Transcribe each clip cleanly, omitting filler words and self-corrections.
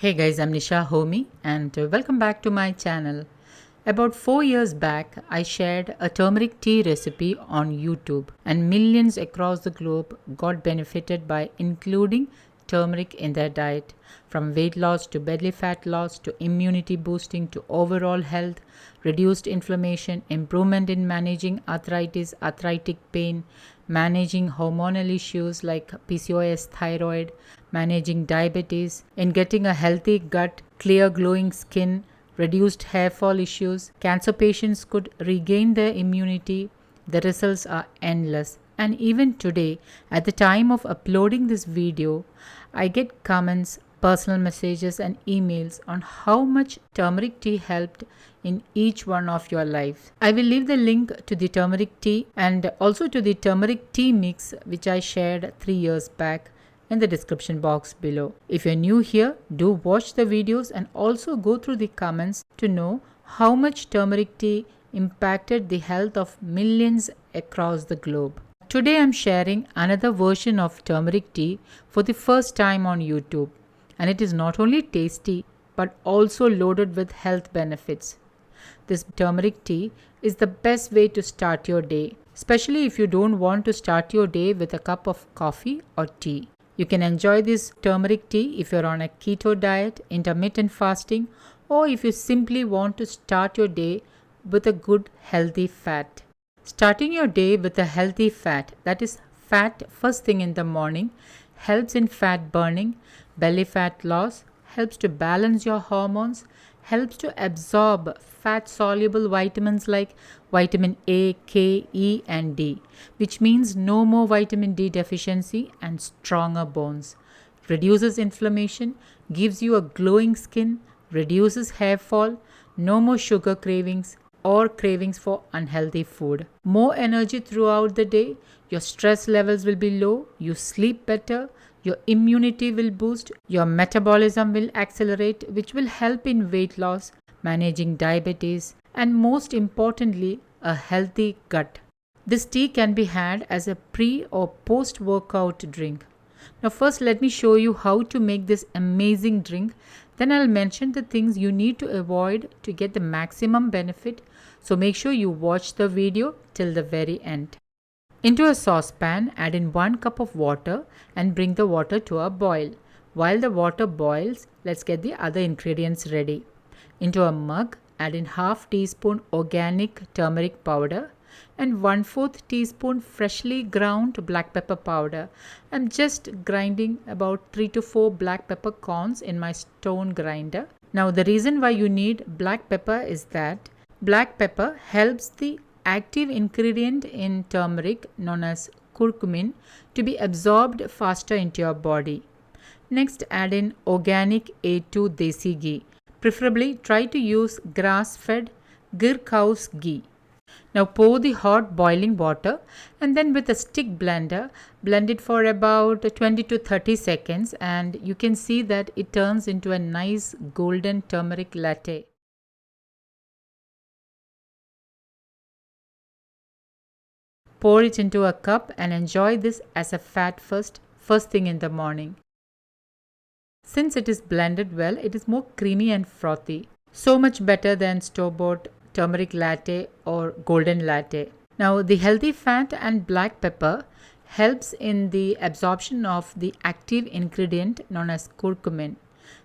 Hey guys, I'm Nisa Homey and welcome back to my channel. About 4 years back, I shared a turmeric tea recipe on YouTube, and millions across the globe got benefited by including turmeric in their diet. From weight loss to belly fat loss to immunity boosting to overall health, reduced inflammation, improvement in managing arthritis, arthritic pain, managing hormonal issues like PCOS, thyroid, managing diabetes, in getting a healthy gut, clear glowing skin, reduced hair fall issues. Cancer patients could regain their immunity. The results are endless. And even today, at the time of uploading this video, I get comments, personal messages, and emails on how much turmeric tea helped in each one of your lives. I will leave the link to the turmeric tea and also to the turmeric tea mix which I shared 3 years back in the description box below. If you're new here, do watch the videos and also go through the comments to know how much turmeric tea impacted the health of millions across the globe. Today I'm sharing another version of turmeric tea for the first time on YouTube, and it is not only tasty but also loaded with health benefits. This turmeric tea is the best way to start your day, especially if you don't want to start your day with a cup of coffee or tea. You can enjoy this turmeric tea if you're on a keto diet, intermittent fasting, or if you simply want to start your day with a good healthy fat. Starting your day with a healthy fat, that is fat first thing in the morning, helps in fat burning, belly fat loss, helps to balance your hormones, helps to absorb fat soluble vitamins like vitamin A, K, E, and D, which means no more vitamin D deficiency and stronger bones. Reduces inflammation, gives you a glowing skin, reduces hair fall, no more sugar cravings or cravings for unhealthy food. More energy throughout the day, your stress levels will be low, you sleep better, your immunity will boost, your metabolism will accelerate, which will help in weight loss, managing diabetes, and most importantly, a healthy gut. This tea can be had as a pre or post workout drink. Now, first, let me show you how to make this amazing drink. Then, I'll mention the things you need to avoid to get the maximum benefit. So, make sure you watch the video till the very end. Into a saucepan, add in 1 cup of water and bring the water to a boil. While the water boils, let's get the other ingredients ready. Into a mug, add in half teaspoon organic turmeric powder and 1/4 teaspoon freshly ground black pepper powder. I'm just grinding about 3 to 4 black pepper corns in my stone grinder. Now the reason why you need black pepper is that black pepper helps the active ingredient in turmeric known as curcumin to be absorbed faster into your body. Next, add in organic A2 desi ghee. Preferably try to use grass-fed Gir cow's ghee. Now pour the hot boiling water and then with a stick blender, blend it for about 20 to 30 seconds, and you can see that it turns into a nice golden turmeric latte. Pour it into a cup and enjoy this as a first thing in the morning. Since it is blended well, it is more creamy and frothy. So much better than store-bought turmeric latte or golden latte. Now, the healthy fat and black pepper helps in the absorption of the active ingredient known as curcumin.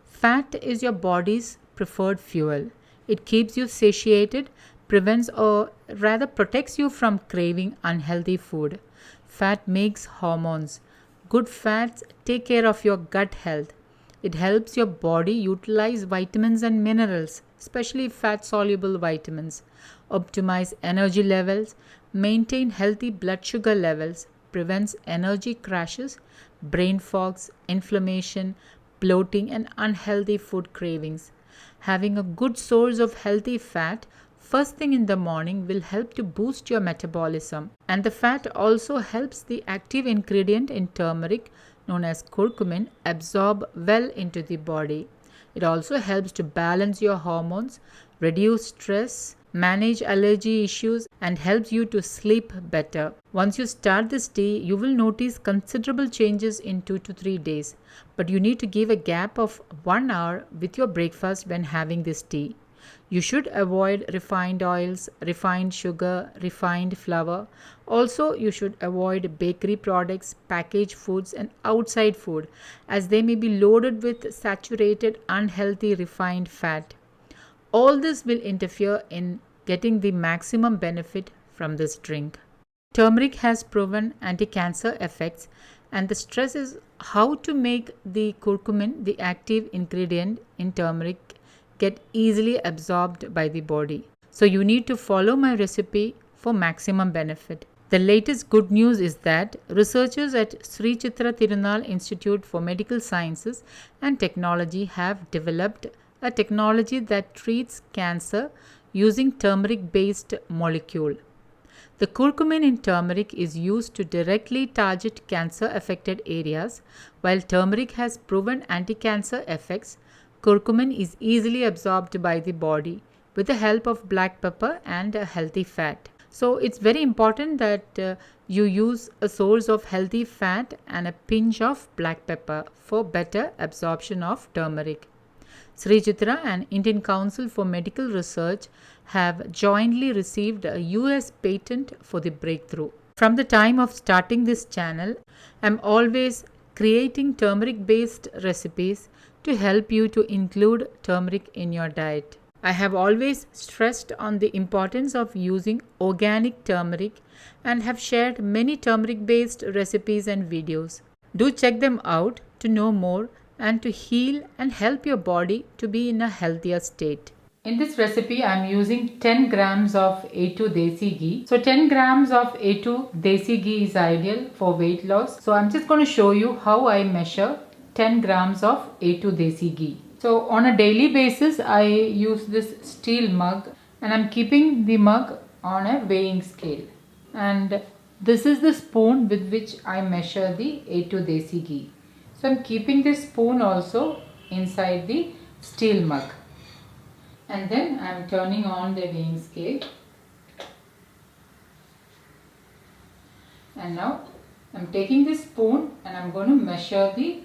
Fat is your body's preferred fuel. It keeps you satiated, prevents or rather protects you from craving unhealthy food. Fat makes hormones. Good fats take care of your gut health. It helps your body utilize vitamins and minerals, especially fat-soluble vitamins, optimize energy levels, maintain healthy blood sugar levels, prevents energy crashes, brain fogs, inflammation, bloating, and unhealthy food cravings. Having a good source of healthy fat first thing in the morning will help to boost your metabolism. And the fat also helps the active ingredient in turmeric known as curcumin absorb well into the body. It also helps to balance your hormones, reduce stress, manage allergy issues, and helps you to sleep better. Once you start this tea, you will notice considerable changes in 2 to 3 days, but you need to give a gap of 1 hour with your breakfast when having this tea. You should avoid refined oils, refined sugar, refined flour. Also, you should avoid bakery products, packaged foods, and outside food, as they may be loaded with saturated, unhealthy, refined fat. All this will interfere in getting the maximum benefit from this drink. Turmeric has proven anti-cancer effects, and the stress is how to make the curcumin, the active ingredient in turmeric, get easily absorbed by the body. So you need to follow my recipe for maximum benefit. The latest good news is that researchers at Sri Chitra Tirunal Institute for Medical Sciences and Technology have developed a technology that treats cancer using turmeric-based molecule. The curcumin in turmeric is used to directly target cancer-affected areas. While turmeric has proven anti-cancer effects, curcumin is easily absorbed by the body with the help of black pepper and a healthy fat. So it's very important that you use a source of healthy fat and a pinch of black pepper for better absorption of turmeric. Sri Chitra and Indian Council for Medical Research have jointly received a US patent for the breakthrough. From the time of starting this channel, I'm always creating turmeric-based recipes to help you to include turmeric in your diet. I have always stressed on the importance of using organic turmeric and have shared many turmeric-based recipes and videos. Do check them out to know more and to heal and help your body to be in a healthier state. In this recipe, I am using 10 grams of A2 Desi ghee. So 10 grams of A2 Desi ghee is ideal for weight loss. So I'm just going to show you how I measure 10 grams of A2 Desi ghee. So on a daily basis, I use this steel mug and I'm keeping the mug on a weighing scale. And this is the spoon with which I measure the A2 Desi ghee. So I'm keeping this spoon also inside the steel mug. And then I'm turning on the weighing scale. And now I'm taking this spoon and I'm going to measure the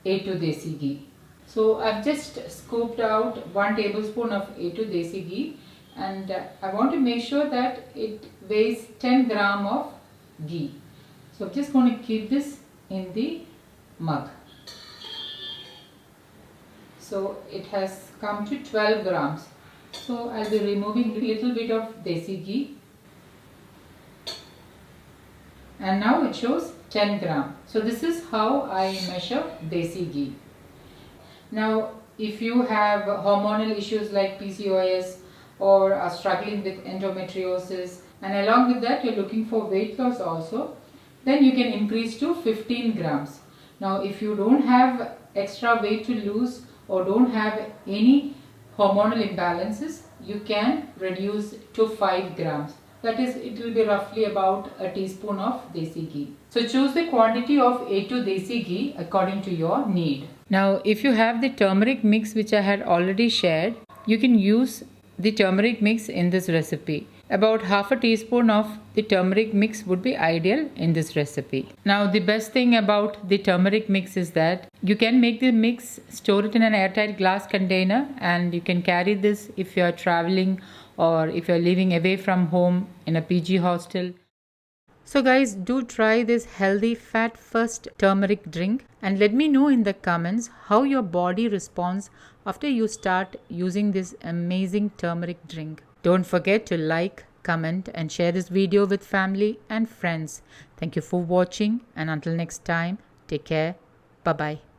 A2 Desi ghee. So I've just scooped out 1 tablespoon of A2 Desi ghee, and I want to make sure that it weighs 10 gram of ghee. So I'm just going to keep this in the mug. So it has come to 12 grams. So I'll be removing a little bit of Desi ghee. And now it shows 10 gram. So this is how I measure Desi ghee. Now if you have hormonal issues like PCOS or are struggling with endometriosis, and along with that you're looking for weight loss also, then you can increase to 15 grams. Now if you don't have extra weight to lose or don't have any hormonal imbalances, you can reduce to 5 grams. That is, it will be roughly about a teaspoon of Desi ghee. So choose the quantity of A2 Desi ghee according to your need. Now if you have the turmeric mix which I had already shared, you can use the turmeric mix in this recipe. About half a teaspoon of the turmeric mix would be ideal in this recipe. Now the best thing about the turmeric mix is that you can make the mix, store it in an airtight glass container, and you can carry this if you are traveling or if you are living away from home in a PG hostel. So guys, do try this healthy fat first turmeric drink and let me know in the comments how your body responds after you start using this amazing turmeric drink. Don't forget to like, comment and share this video with family and friends. Thank you for watching, and until next time, take care. Bye-bye.